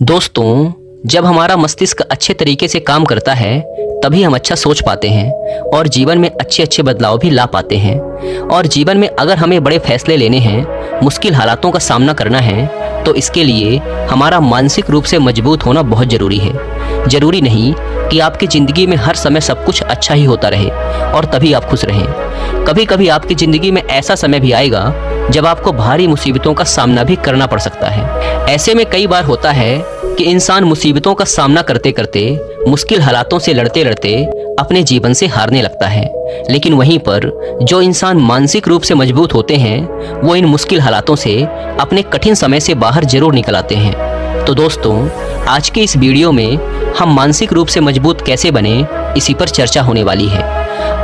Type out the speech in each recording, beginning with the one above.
दोस्तों, जब हमारा मस्तिष्क अच्छे तरीके से काम करता है तभी हम अच्छा सोच पाते हैं और जीवन में अच्छे अच्छे बदलाव भी ला पाते हैं। और जीवन में अगर हमें बड़े फैसले लेने हैं, मुश्किल हालातों का सामना करना है, तो इसके लिए हमारा मानसिक रूप से मजबूत होना बहुत ज़रूरी है। ज़रूरी नहीं कि आपकी ज़िंदगी में हर समय सब कुछ अच्छा ही होता रहे और तभी आप खुश रहें। कभी कभी आपकी ज़िंदगी में ऐसा समय भी आएगा जब आपको भारी मुसीबतों का सामना भी करना पड़ सकता है। ऐसे में कई बार होता है कि इंसान मुसीबतों का सामना करते करते, मुश्किल हालातों से लड़ते लड़ते अपने जीवन से हारने लगता है। लेकिन वहीं पर जो इंसान मानसिक रूप से मजबूत होते हैं वो इन मुश्किल हालातों से अपने कठिन समय से बाहर जरूर निकल आते हैं। तो दोस्तों, आज के इस वीडियो में हम मानसिक रूप से मजबूत कैसे बने, इसी पर चर्चा होने वाली है।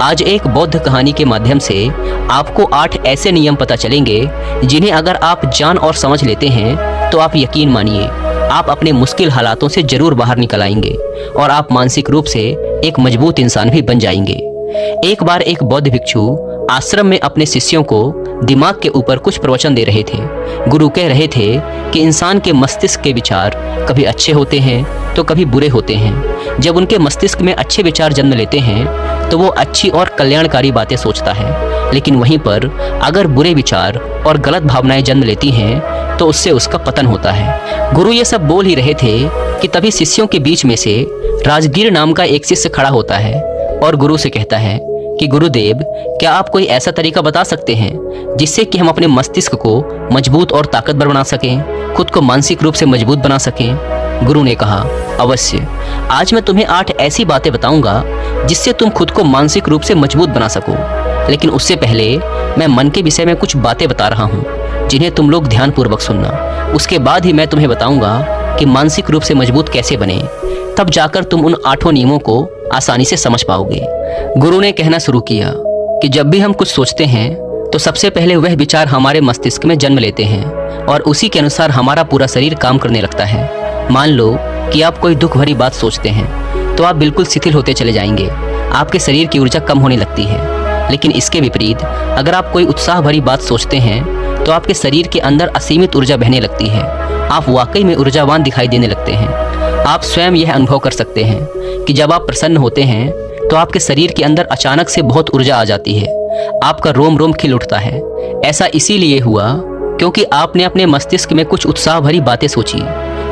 आज एक बौद्ध कहानी के माध्यम से आपको 8 ऐसे नियम पता चलेंगे जिन्हें अगर आप जान और समझ लेते हैं तो आप यकीन मानिए आप अपने मुश्किल हालातों से जरूर बाहर निकल आएंगे और आप मानसिक रूप से एक मजबूत इंसान भी बन जाएंगे। एक बार एक बौद्ध भिक्षु आश्रम में अपने शिष्यों को दिमाग के ऊपर कुछ प्रवचन दे रहे थे। गुरु कह रहे थे कि इंसान के मस्तिष्क के विचार कभी अच्छे होते हैं तो कभी बुरे होते हैं। जब उनके मस्तिष्क में अच्छे विचार जन्म लेते हैं तो वो अच्छी और कल्याणकारी बातें सोचता है, लेकिन वहीं पर अगर बुरे विचार और गलत भावनाएं जन्म लेती हैं तो उससे उसका पतन होता है। गुरु ये सब बोल ही रहे थे कि तभी शिष्यों के बीच में से राजगीर नाम का एक शिष्य खड़ा होता है और गुरु से कहता है कि गुरुदेव, क्या आप कोई ऐसा तरीका बता सकते हैं जिससे कि हम अपने मस्तिष्क को मजबूत और ताकतवर बना सकें, खुद को मानसिक रूप से मजबूत बना सकें। गुरु ने कहा, अवश्य, आज मैं तुम्हें 8 ऐसी बातें बताऊंगा जिससे तुम खुद को मानसिक रूप से मजबूत बना सको। लेकिन उससे पहले मैं मन के विषय में कुछ बातें बता रहा हूँ जिन्हें तुम लोग ध्यानपूर्वक सुनना। उसके बाद ही मैं तुम्हें बताऊंगा कि मानसिक रूप से मजबूत कैसे बने, तब जाकर तुम उन 8 नियमों को आसानी से समझ पाओगे। गुरु ने कहना शुरू किया कि जब भी हम कुछ सोचते हैं तो सबसे पहले वह विचार हमारे मस्तिष्क में जन्म लेते हैं और उसी के अनुसार हमारा पूरा शरीर काम करने लगता है। मान लो कि आप कोई दुख भरी बात सोचते हैं तो आप बिल्कुल शिथिल होते चले जाएंगे, आपके शरीर की ऊर्जा कम होने लगती है। लेकिन इसके विपरीत अगर आप कोई उत्साह भरी बात सोचते हैं तो आपके शरीर के अंदर असीमित ऊर्जा बहने लगती है, आप वाकई में ऊर्जावान दिखाई देने लगते हैं। आप स्वयं यह अनुभव कर सकते हैं कि जब आप प्रसन्न होते हैं तो आपके शरीर के अंदर अचानक से बहुत ऊर्जा आ जाती है, आपका रोम रोम खिल उठता है। ऐसा इसीलिए हुआ क्योंकि आपने अपने मस्तिष्क में कुछ उत्साह भरी बातें सोची।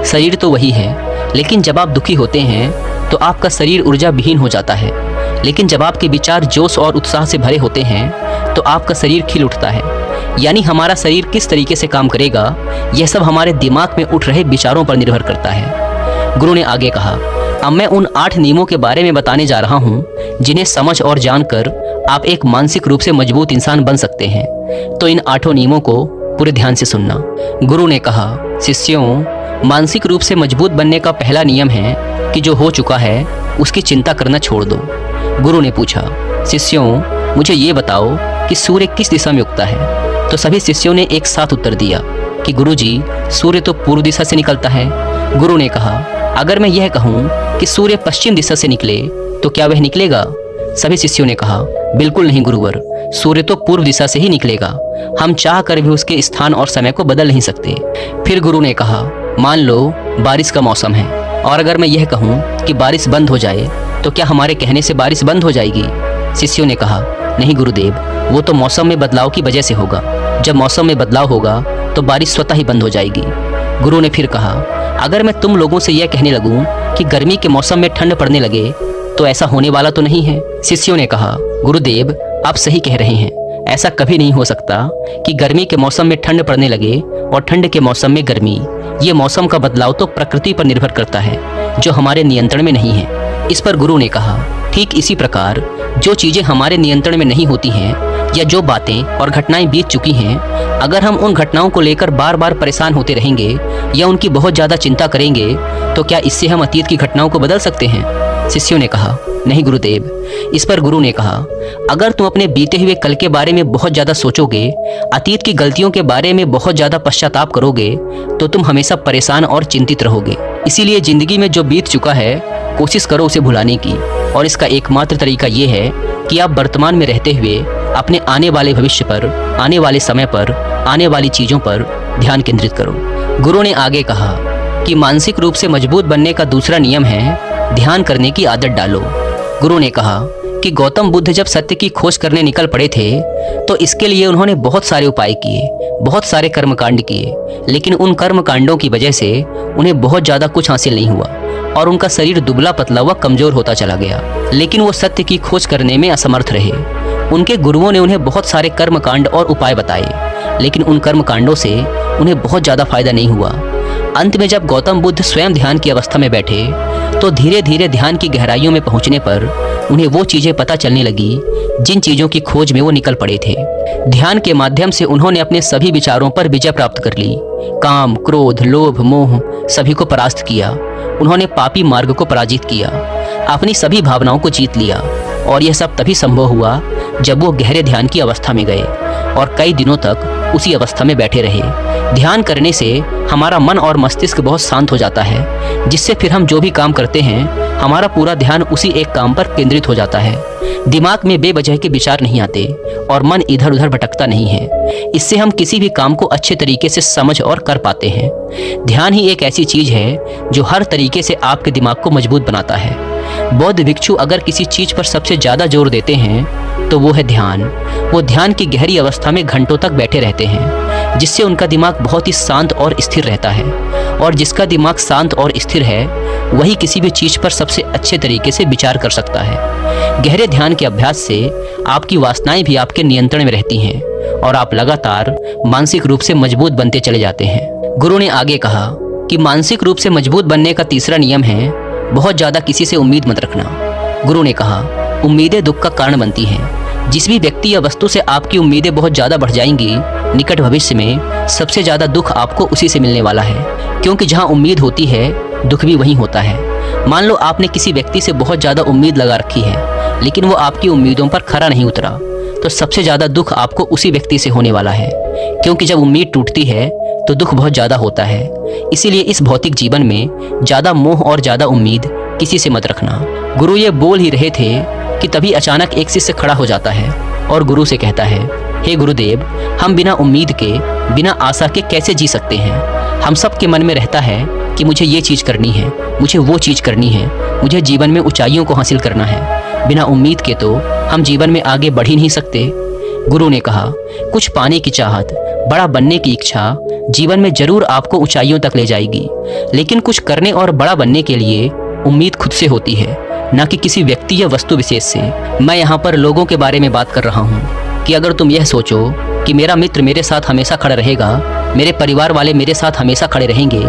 शरीर तो वही है, लेकिन जब आप दुखी होते हैं तो आपका शरीर ऊर्जा विहीन हो जाता है। लेकिन जब आपके विचार जोश और उत्साह से भरे होते हैं तो आपका शरीर खिल उठता है। यानी हमारा शरीर किस तरीके से काम करेगा, यह सब हमारे दिमाग में उठ रहे विचारों पर निर्भर करता है। गुरु ने आगे कहा, अब मैं उन 8 नियमों के बारे में बताने जा रहा हूँ जिन्हें समझ और जानकर आप एक मानसिक रूप से मजबूत इंसान बन सकते हैं। तो इन 8 नियमों को पूरे ध्यान से सुनना। गुरु ने कहा, शिष्यों, मानसिक रूप से मजबूत बनने का पहला नियम है कि जो हो चुका है उसकी चिंता करना छोड़ दो। गुरु ने पूछा, शिष्यों, मुझे ये बताओ कि सूर्य किस दिशा में उगता है? तो सभी शिष्यों ने एक साथ उत्तर दिया कि गुरुजी, सूर्य तो पूर्व दिशा से निकलता है। गुरु ने कहा, अगर मैं यह कहूँ कि सूर्य पश्चिम दिशा से निकले तो क्या वह निकलेगा? सभी शिष्यों ने कहा, बिल्कुल नहीं गुरुवर, सूर्य तो पूर्व दिशा से ही निकलेगा। हम चाह कर भी उसके स्थान और समय को बदल नहीं सकते। फिर गुरु ने कहा, मान लो बारिश का मौसम है और अगर मैं यह कहूँ कि बारिश बंद हो जाए तो क्या हमारे कहने से बारिश बंद हो जाएगी? शिष्यों ने कहा, नहीं गुरुदेव, वो तो मौसम में बदलाव की वजह से होगा। जब मौसम में बदलाव होगा तो बारिश स्वतः ही बंद हो जाएगी। गुरु ने फिर कहा, अगर मैं तुम लोगों से यह कहने लगूं कि गर्मी के मौसम में ठंड पड़ने लगे तो ऐसा होने वाला तो नहीं है? शिष्यों ने कहा, गुरुदेव, आप सही कह रहे हैं, ऐसा कभी नहीं हो सकता कि गर्मी के मौसम में ठंड पड़ने लगे और ठंड के मौसम में गर्मी। ये मौसम का बदलाव तो प्रकृति पर निर्भर करता है जो हमारे नियंत्रण में नहीं है। इस पर गुरु ने कहा, ठीक इसी प्रकार जो चीजें हमारे नियंत्रण में नहीं होती हैं या जो बातें और घटनाएं बीत चुकी हैं, अगर हम उन घटनाओं को लेकर बार बार परेशान होते रहेंगे या उनकी बहुत ज़्यादा चिंता करेंगे तो क्या इससे हम अतीत की घटनाओं को बदल सकते हैं? शिष्यों ने कहा, नहीं गुरुदेव। इस पर गुरु ने कहा, अगर तुम अपने बीते हुए कल के बारे में बहुत ज़्यादा सोचोगे, अतीत की गलतियों के बारे में बहुत ज़्यादा पश्चाताप करोगे तो तुम हमेशा परेशान और चिंतित रहोगे। इसीलिए ज़िंदगी में जो बीत चुका है कोशिश करो उसे भुलाने की, और इसका एकमात्र तरीका ये है कि आप वर्तमान में रहते हुए अपने आने वाले भविष्य पर, आने वाले समय पर, आने वाली चीज़ों पर ध्यान केंद्रित करो। गुरु ने आगे कहा, कि मानसिक रूप से मजबूत बनने का दूसरा नियम है ध्यान करने की आदत डालो। गुरु ने कहा कि गौतम बुद्ध जब सत्य की खोज करने निकल पड़े थे तो इसके लिए उन्होंने बहुत सारे उपाय किए, बहुत सारे कर्मकांड किए, लेकिन उन कर्मकांडों की वजह से उन्हें बहुत ज़्यादा कुछ हासिल नहीं हुआ और उनका शरीर दुबला पतला व कमजोर होता चला गया। लेकिन वो सत्य की खोज करने में असमर्थ रहे। उनके गुरुओं ने उन्हें बहुत सारे कर्मकांड और उपाय बताए, लेकिन उन कर्मकांडों से उन्हें बहुत ज़्यादा फायदा नहीं हुआ। अंत में जब गौतम बुद्ध स्वयं ध्यान की अवस्था में बैठे तो धीरे धीरे ध्यान की गहराइयों में पहुंचने पर उन्हें वो चीज़ें पता चलने लगी जिन चीज़ों की खोज में वो निकल पड़े थे। ध्यान के माध्यम से उन्होंने अपने सभी विचारों पर विजय प्राप्त कर ली। काम, क्रोध, लोभ, मोह सभी को परास्त किया। उन्होंने पापी मार्ग को पराजित किया, अपनी सभी भावनाओं को जीत लिया। और यह सब तभी संभव हुआ जब वो गहरे ध्यान की अवस्था में गए और कई दिनों तक उसी अवस्था में बैठे रहे। ध्यान करने से हमारा मन और मस्तिष्क बहुत शांत हो जाता है, जिससे फिर हम जो भी काम करते हैं हमारा पूरा ध्यान उसी एक काम पर केंद्रित हो जाता है। दिमाग में बेवजह के विचार नहीं आते और मन इधर उधर भटकता नहीं है। इससे हम किसी भी काम को अच्छे तरीके से समझ और कर पाते हैं। ध्यान ही एक ऐसी चीज है जो हर तरीके से आपके दिमाग को मजबूत बनाता है। बौद्ध भिक्षु अगर किसी चीज पर सबसे ज्यादा जोर देते हैं तो वो है ध्यान। वो ध्यान की गहरी अवस्था में घंटों तक बैठे रहते हैं, जिससे उनका दिमाग बहुत ही शांत और स्थिर रहता है। और जिसका दिमाग शांत और स्थिर है वही किसी भी चीज पर सबसे अच्छे तरीके से विचार कर सकता है। गहरे ध्यान के अभ्यास से आपकी वासनाएं भी आपके नियंत्रण में रहती हैं और आप लगातार मानसिक रूप से मजबूत बनते चले जाते हैं। गुरु ने आगे कहा कि मानसिक रूप से मजबूत बनने का तीसरा नियम है बहुत ज्यादा किसी से उम्मीद मत रखना। गुरु ने कहा उम्मीदें दुख का कारण बनती हैं। जिस भी व्यक्ति या वस्तु से आपकी उम्मीदें बहुत ज्यादा बढ़ जाएंगी, निकट भविष्य में सबसे ज्यादा दुख आपको उसी से मिलने वाला है, क्योंकि जहां उम्मीद होती है दुख भी वहीं होता है। मान लो आपने किसी व्यक्ति से बहुत ज्यादा उम्मीद लगा रखी है, लेकिन वो आपकी उम्मीदों पर खरा नहीं उतरा, तो सबसे ज्यादा दुख आपको उसी व्यक्ति से होने वाला है, क्योंकि जब उम्मीद टूटती है तो दुख बहुत ज्यादा होता है। इसीलिए इस भौतिक जीवन में ज्यादा मोह और ज्यादा उम्मीद किसी से मत रखना। गुरु ये बोल ही रहे थे कि तभी अचानक एक शिष्य खड़ा हो जाता है और गुरु से कहता है, हे गुरुदेव, हम बिना उम्मीद के, बिना आशा के कैसे जी सकते हैं? हम सब के मन में रहता है कि मुझे ये चीज़ करनी है, मुझे वो चीज़ करनी है, मुझे जीवन में ऊंचाइयों को हासिल करना है। बिना उम्मीद के तो हम जीवन में आगे बढ़ ही नहीं सकते। गुरु ने कहा कुछ पाने की चाहत, बड़ा बनने की इच्छा जीवन में जरूर आपको ऊंचाइयों तक ले जाएगी, लेकिन कुछ करने और बड़ा बनने के लिए उम्मीद खुद से होती है, न कि किसी व्यक्ति या वस्तु विशेष से। मैं यहाँ पर लोगों के बारे में बात कर रहा हूँ कि अगर तुम यह सोचो कि मेरा मित्र मेरे साथ हमेशा खड़ा रहेगा, मेरे परिवार वाले मेरे साथ हमेशा खड़े रहेंगे,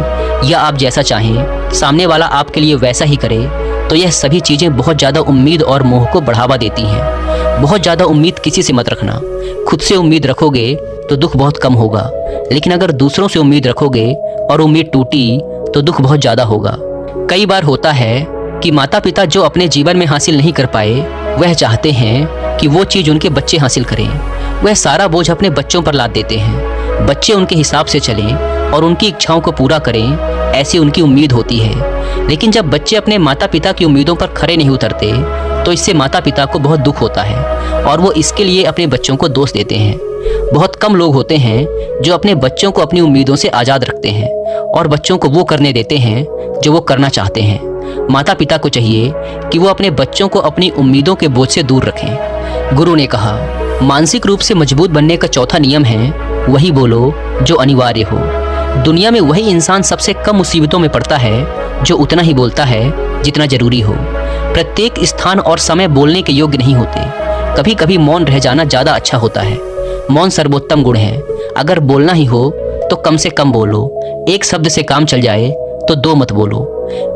या आप जैसा चाहें सामने वाला आपके लिए वैसा ही करे, तो यह सभी चीज़ें बहुत ज़्यादा उम्मीद और मोह को बढ़ावा देती हैं। बहुत ज़्यादा उम्मीद किसी से मत रखना। खुद से उम्मीद रखोगे तो दुख बहुत कम होगा, लेकिन अगर दूसरों से उम्मीद रखोगे और उम्मीद टूटी तो दुख बहुत ज़्यादा होगा। कई बार होता है कि माता पिता जो अपने जीवन में हासिल नहीं कर पाए, वह चाहते हैं कि वो चीज़ उनके बच्चे हासिल करें। वह सारा बोझ अपने बच्चों पर लाद देते हैं। बच्चे उनके हिसाब से चलें और उनकी इच्छाओं को पूरा करें, ऐसी उनकी उम्मीद होती है। लेकिन जब बच्चे अपने माता पिता की उम्मीदों पर खरे नहीं उतरते तो इससे माता पिता को बहुत दुख होता है और वो इसके लिए अपने बच्चों को दोष देते हैं। बहुत कम लोग होते हैं जो अपने बच्चों को अपनी उम्मीदों से आज़ाद रखते हैं और बच्चों को वो करने देते हैं जो वो करना चाहते हैं। माता पिता को चाहिए कि वो अपने बच्चों को अपनी उम्मीदों के बोझ से दूर रखें। गुरु ने कहा मानसिक रूप से मजबूत बनने का चौथा नियम है वही बोलो जो अनिवार्य हो। दुनिया में वही इंसान सबसे कम मुसीबतों में पड़ता है जो उतना ही बोलता है जितना जरूरी हो। प्रत्येक स्थान और समय बोलने के योग्य नहीं होते। कभी कभी मौन रह जाना ज़्यादा अच्छा होता है। मौन सर्वोत्तम गुण है। अगर बोलना ही हो तो कम से कम बोलो। एक शब्द से काम चल जाए तो दो मत बोलो।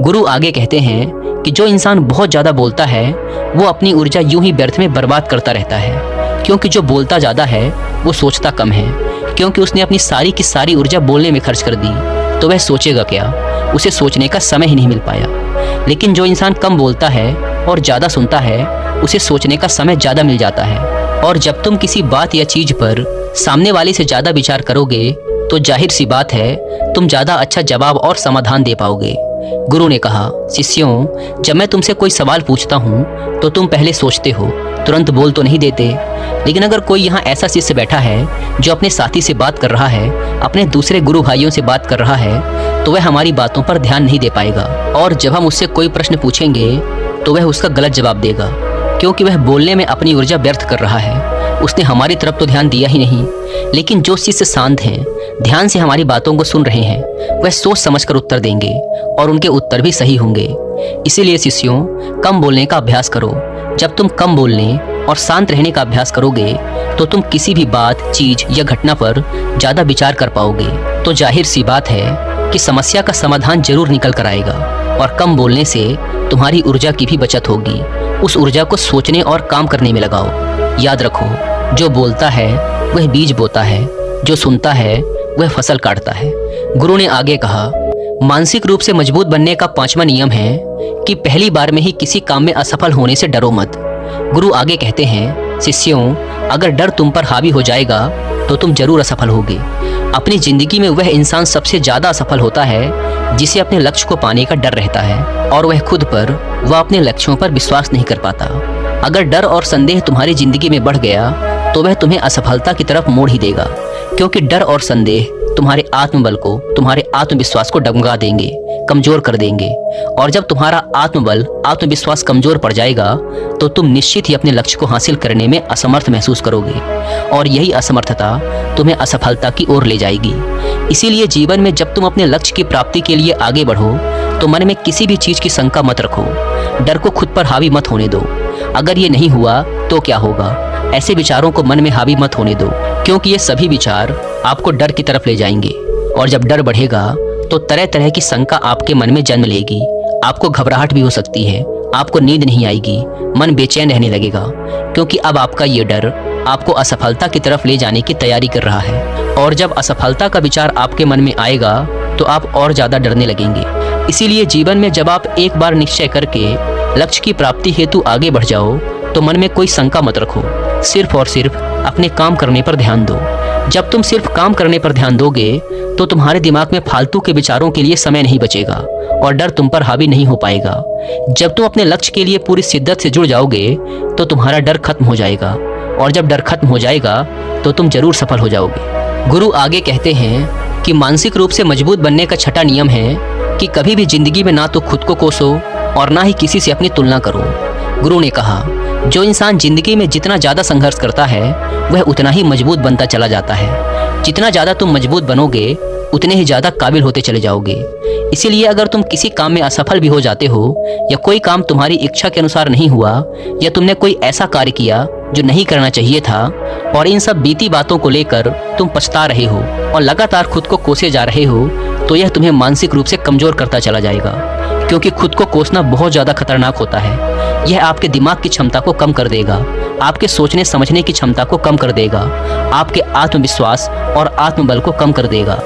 गुरु आगे कहते हैं कि जो इंसान बहुत ज़्यादा बोलता है वो अपनी ऊर्जा यूं ही व्यर्थ में बर्बाद करता रहता है, क्योंकि जो बोलता ज़्यादा है वो सोचता कम है। क्योंकि उसने अपनी सारी की सारी ऊर्जा बोलने में खर्च कर दी तो वह सोचेगा क्या? उसे सोचने का समय ही नहीं मिल पाया। लेकिन जो इंसान कम बोलता है और ज़्यादा सुनता है उसे सोचने का समय ज़्यादा मिल जाता है। और जब तुम किसी बात या चीज़ पर सामने वाले से ज़्यादा विचार करोगे तो जाहिर सी बात है तुम ज़्यादा अच्छा जवाब और समाधान दे पाओगे। गुरु ने कहा शिष्यों, जब मैं तुमसे कोई सवाल पूछता हूँ तो तुम पहले सोचते हो, तुरंत बोल तो नहीं देते। लेकिन अगर कोई यहाँ ऐसा शिष्य बैठा है जो अपने साथी से बात कर रहा है, अपने दूसरे गुरु भाइयों से बात कर रहा है, तो वह हमारी बातों पर ध्यान नहीं दे पाएगा, और जब हम उससे कोई प्रश्न पूछेंगे तो वह उसका गलत जवाब देगा, क्योंकि वह बोलने में अपनी ऊर्जा व्यर्थ कर रहा है। उसने हमारी तरफ तो ध्यान दिया ही नहीं। लेकिन जो शिष्य शांत हैं, ध्यान से हमारी बातों को सुन रहे हैं, वह सोच समझकर उत्तर देंगे और उनके उत्तर भी सही होंगे। इसीलिए शिष्यों, कम बोलने का अभ्यास करो। जब तुम कम बोलने और शांत रहने का अभ्यास करोगे तो तुम किसी भी बात, चीज या घटना पर ज्यादा विचार कर पाओगे। तो जाहिर सी बात है कि समस्या का समाधान जरूर निकल कर आएगा। और कम बोलने से तुम्हारी ऊर्जा की भी बचत होगी। उस ऊर्जा को सोचने और काम करने में लगाओ। याद रखो, जो बोलता है वह बीज बोता है, जो सुनता है वह फसल काटता है। गुरु ने आगे कहा, मानसिक रूप से मजबूत बनने का 5वां नियम है कि पहली बार में ही किसी काम में असफल होने से डरो मत। गुरु आगे कहते हैं, शिष्यों, अगर डर तुम पर हावी हो जाएगा तो तुम जरूर असफल होगे। अपनी जिंदगी में वह इंसान सबसे ज्यादा असफल होता है जिसे अपने लक्ष्य को पाने का डर रहता है और वह खुद पर व अपने लक्ष्यों पर विश्वास नहीं कर पाता। अगर डर और संदेह तुम्हारी जिंदगी में बढ़ गया तो वह तुम्हें असफलता की तरफ मोड़ ही देगा, क्योंकि डर और संदेह तुम्हारे आत्मबल को, तुम्हारे आत्मविश्वास को डगमगा देंगे, कमजोर कर देंगे। और जब तुम्हारा आत्मबल, आत्मविश्वास कमजोर पड़ जाएगा तो तुम निश्चित ही अपने लक्ष्य को हासिल करने में असमर्थ महसूस करोगे, और यही असमर्थता तुम्हें असफलता की ओर ले जाएगी। इसीलिए जीवन में जब तुम अपने लक्ष्य की प्राप्ति के लिए आगे बढ़ो तो मन में किसी भी चीज की शंका मत रखो। डर को खुद पर हावी मत होने दो। अगर ये नहीं हुआ तो क्या होगा, ऐसे विचारों को मन में हावी मत होने दो, क्योंकि ये सभी विचार आपको डर की तरफ ले जाएंगे। और जब डर बढ़ेगा तो तरह तरह की शंका आपके मन में जन्म लेगी। आपको घबराहट भी हो सकती है, आपको नींद नहीं आएगी, मन बेचैन रहने लगेगा, क्योंकि अब आपका ये डर आपको असफलता की तरफ ले जाने की तैयारी कर रहा है। और जब असफलता का विचार आपके मन में आएगा तो आप और ज्यादा डरने लगेंगे। इसीलिए जीवन में जब आप एक बार निश्चय करके लक्ष्य की प्राप्ति हेतु आगे बढ़ जाओ तो मन में कोई शंका मत रखो, सिर्फ और सिर्फ अपने काम करने पर ध्यान दो। जब तुम सिर्फ काम करने पर ध्यान दोगे तो तुम्हारे दिमाग में फालतू के विचारों के लिए समय नहीं बचेगा और डर तुम पर हावी नहीं हो पाएगा। जब तुम अपने लक्ष्य के लिए पूरी शिद्दत से जुड़ जाओगे तो तुम्हारा डर खत्म हो जाएगा, और जब डर खत्म हो जाएगा तो तुम जरूर सफल हो जाओगे। गुरु आगे कहते हैं कि मानसिक रूप से मजबूत बनने का 6वां नियम है कि कभी भी जिंदगी में ना तो खुद को कोसो और ना ही किसी से अपनी तुलना करो। गुरु ने कहा, जो इंसान जिंदगी में जितना ज्यादा संघर्ष करता है वह उतना ही मजबूत बनता चला जाता है। जितना ज्यादा तुम मजबूत बनोगे उतने ही ज्यादा काबिल होते चले जाओगे। इसीलिए अगर तुम किसी काम में असफल भी हो जाते हो या कोई काम तुम्हारी इच्छा के अनुसार नहीं हुआ या तुमने कोई ऐसा कार्य किया जो नहीं करना चाहिए था और इन सब बीती बातों को लेकर तुम पछता रहे हो और लगातार खुद को कोसे जा रहे हो, तो यह तुम्हें मानसिक रूप से कमजोर करता चला जाएगा, क्योंकि खुद को कोसना बहुत ज्यादा खतरनाक होता है। यह आपके दिमाग की क्षमता को कम कर देगा, आपके सोचने समझने की क्षमता को कम कर देगा, आपके आत्मविश्वास और आत्मबल को कम कर देगा।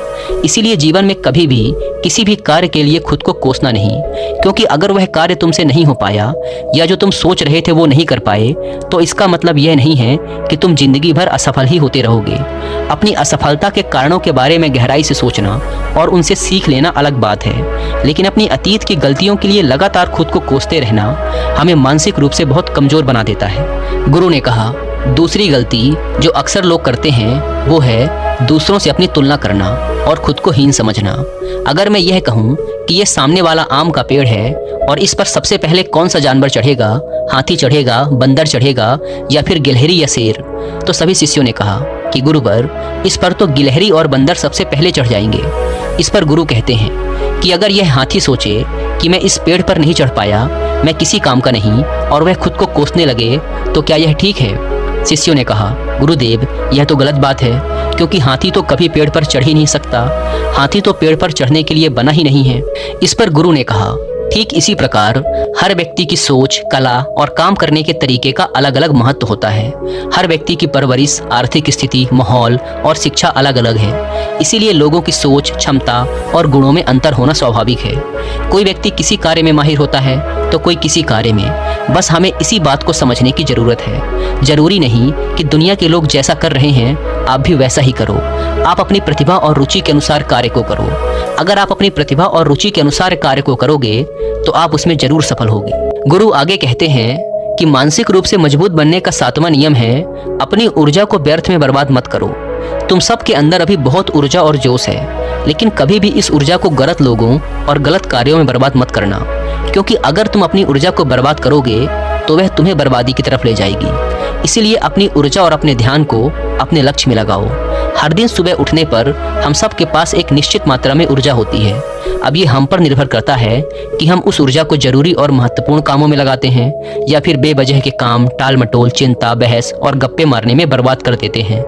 इसीलिए जीवन में कभी भी किसी भी कार्य के लिए खुद को कोसना नहीं, क्योंकि अगर वह कार्य तुमसे नहीं हो पाया या जो तुम सोच रहे थे वो नहीं कर पाए तो इसका मतलब यह नहीं है कि तुम जिंदगी भर असफल ही होते रहोगे। अपनी असफलता के कारणों के बारे में गहराई से सोचना और उनसे सीख लेना अलग बात है, लेकिन अपनी अतीत की गलतियों के लिए लगातार खुद को कोसते रहना हमें मानसिक रूप से बहुत कमजोर बना देता है। गुरु ने कहा, दूसरी गलती जो अक्सर लोग करते हैं वो है दूसरों से अपनी तुलना करना और खुद को हीन समझना। अगर मैं यह कहूँ कि यह सामने वाला आम का पेड़ है और इस पर सबसे पहले कौन सा जानवर चढ़ेगा, हाथी चढ़ेगा, बंदर चढ़ेगा या फिर गिलहरी या शेर, तो सभी शिष्यों ने कहा कि गुरुवर, इस पर तो गिलहरी और बंदर सबसे पहले चढ़ जाएंगे। इस पर गुरु कहते हैं कि अगर यह हाथी सोचे कि मैं इस पेड़ पर नहीं चढ़ पाया, मैं किसी काम का नहीं, और वह खुद को कोसने लगे, तो क्या यह ठीक है? शिष्यों ने कहा, गुरुदेव, यह तो गलत बात है, क्योंकि हाथी तो कभी पेड़ पर चढ़ ही नहीं सकता। हाथी तो पेड़ पर चढ़ने के लिए बना ही नहीं है। इस पर गुरु ने कहा, ठीक इसी प्रकार हर व्यक्ति की सोच, कला और काम करने के तरीके का अलग अलग महत्व होता है। हर व्यक्ति की परवरिश, आर्थिक स्थिति, माहौल और शिक्षा अलग अलग है। इसीलिए लोगों की सोच, क्षमता और गुणों में अंतर होना स्वाभाविक है। कोई व्यक्ति किसी कार्य में माहिर होता है तो कोई किसी कार्य में। बस हमें इसी बात को समझने की जरूरत है। जरूरी नहीं कि दुनिया के लोग जैसा कर रहे हैं आप भी वैसा ही करो। आप अपनी प्रतिभा और रुचि के अनुसार कार्य को करो। अगर आप अपनी प्रतिभा और रुचि के अनुसार कार्य को करोगे तो आप उसमें जरूर सफल होगे। गुरु आगे कहते हैं कि मानसिक रूप से मजबूत बनने का 7वां नियम है, अपनी ऊर्जा को व्यर्थ में बर्बाद मत करो। तुम सब के अंदर अभी बहुत ऊर्जा और जोश है, लेकिन कभी भी इस ऊर्जा को गलत लोगों और गलत कार्यों में बर्बाद मत करना, क्योंकि अगर तुम अपनी ऊर्जा को बर्बाद करोगे तो वह तुम्हें बर्बादी की तरफ ले जाएगी। इसीलिए अपनी ऊर्जा और अपने ध्यान को अपने लक्ष्य में लगाओ। हर दिन सुबह उठने पर हम सब के पास एक निश्चित मात्रा में ऊर्जा होती है। अब ये हम पर निर्भर करता है कि हम उस ऊर्जा को जरूरी और महत्वपूर्ण कामों में लगाते हैं या फिर बेवजह के काम, टाल मटोल, चिंता, बहस और गप्पे मारने में बर्बाद कर देते हैं।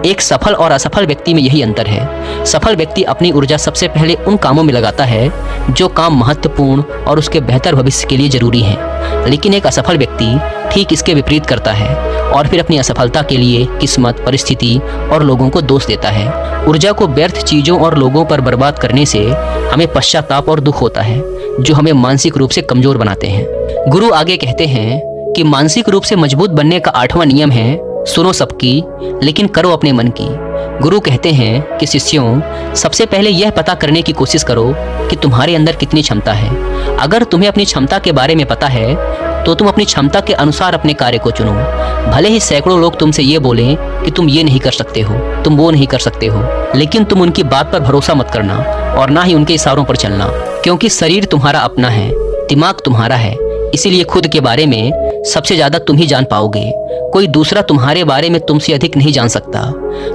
एक सफल और असफल व्यक्ति में यही अंतर है। सफल व्यक्ति अपनी ऊर्जा सबसे पहले उन कामों में लगाता है जो काम महत्वपूर्ण और उसके बेहतर भविष्य के लिए जरूरी हैं। लेकिन एक असफल व्यक्ति ठीक इसके विपरीत करता है और फिर अपनी असफलता के लिए किस्मत, परिस्थिति और लोगों को दोष देता है। ऊर्जा को व्यर्थ चीजों और लोगों पर बर्बाद करने से हमें पश्चाताप और दुख होता है, जो हमें मानसिक रूप से कमजोर बनाते हैं। गुरु आगे कहते हैं कि मानसिक रूप से मजबूत बनने का 8वां नियम है, सुनो सबकी लेकिन करो अपने मन की। गुरु कहते हैं कि शिष्यों, सबसे पहले यह पता करने की कोशिश करो कि तुम्हारे अंदर कितनी क्षमता है। अगर तुम्हें अपनी क्षमता के बारे में पता है तो तुम अपनी क्षमता के अनुसार अपने कार्य को चुनो। भले ही सैकड़ों लोग तुमसे ये बोलें कि तुम ये नहीं कर सकते हो, तुम वो नहीं कर सकते हो, लेकिन तुम उनकी बात पर भरोसा मत करना और ना ही उनके इशारों पर चलना, क्योंकि शरीर तुम्हारा अपना है, दिमाग तुम्हारा है। इसीलिए खुद के बारे में सबसे ज्यादा तुम ही जान पाओगे। कोई दूसरा तुम्हारे बारे में तुमसे अधिक नहीं जान सकता।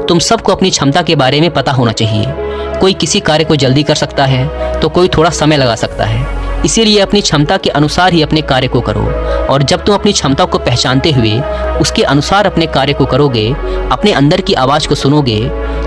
तुम सबको अपनी क्षमता के बारे में पता होना चाहिए। कोई किसी कार्य को जल्दी कर सकता है तो कोई थोड़ा समय लगा सकता है। इसीलिए अपनी क्षमता के अनुसार ही अपने कार्य को करो, और जब तुम अपनी क्षमता को पहचानते हुए उसके अनुसार अपने कार्य को करोगे, अपने अंदर की आवाज को सुनोगे,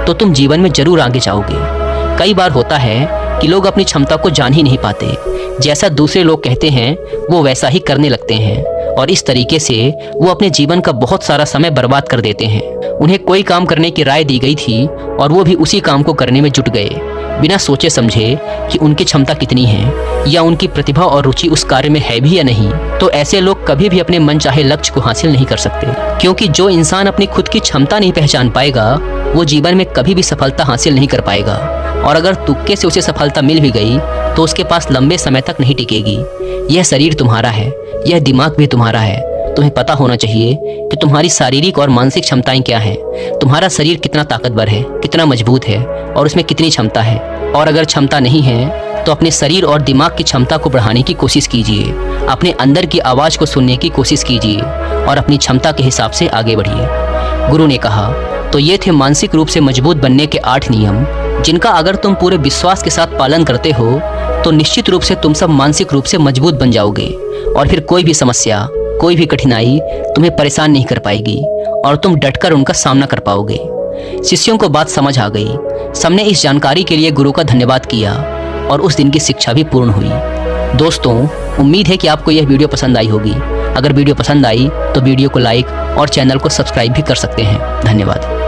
तो तुम जीवन में जरूर आगे जाओगे। कई बार होता है कि लोग अपनी क्षमता को जान ही नहीं पाते। जैसा दूसरे लोग कहते हैं वो वैसा ही करने लगते हैं, और इस तरीके से वो अपने जीवन का बहुत सारा समय बर्बाद कर देते हैं। उन्हें कोई काम करने की राय दी गई थी और वो भी उसी काम को करने में जुट गए, बिना सोचे समझे कि उनकी क्षमता कितनी है या उनकी प्रतिभा और रुचि उस कार्य में है भी या नहीं। तो ऐसे लोग कभी भी अपने मन चाहे लक्ष्य को हासिल नहीं कर सकते, क्योंकि जो इंसान अपनी खुद की क्षमता नहीं पहचान पाएगा वो जीवन में कभी भी सफलता हासिल नहीं कर पाएगा, और अगर तुक्के से उसे सफलता मिल भी गई तो उसके पास लंबे समय तक नहीं टिकेगी। यह शरीर तुम्हारा है, यह दिमाग भी तुम्हारा है। तुम्हें पता होना चाहिए कि तुम्हारी शारीरिक और मानसिक क्षमताएं क्या हैं। तुम्हारा शरीर कितना ताकतवर है, कितना मजबूत है और उसमें कितनी क्षमता है। और अगर क्षमता नहीं है तो अपने शरीर और दिमाग की क्षमता को बढ़ाने की कोशिश कीजिए। अपने अंदर की आवाज़ को सुनने की कोशिश कीजिए और अपनी क्षमता के हिसाब से आगे बढ़िए। गुरु ने कहा, तो ये थे मानसिक रूप से मजबूत बनने के 8 नियम, जिनका अगर तुम पूरे विश्वास के साथ पालन करते हो तो निश्चित रूप से तुम सब मानसिक रूप से मजबूत बन जाओगे, और फिर कोई भी समस्या, कोई भी कठिनाई तुम्हें परेशान नहीं कर पाएगी और तुम डटकर उनका सामना कर पाओगे। शिष्यों को बात समझ आ गई। सबने इस जानकारी के लिए गुरु का धन्यवाद किया और उस दिन की शिक्षा भी पूर्ण हुई। दोस्तों, उम्मीद है कि आपको यह वीडियो पसंद आई होगी। अगर वीडियो पसंद आई तो वीडियो को लाइक और चैनल को सब्सक्राइब भी कर सकते हैं। धन्यवाद।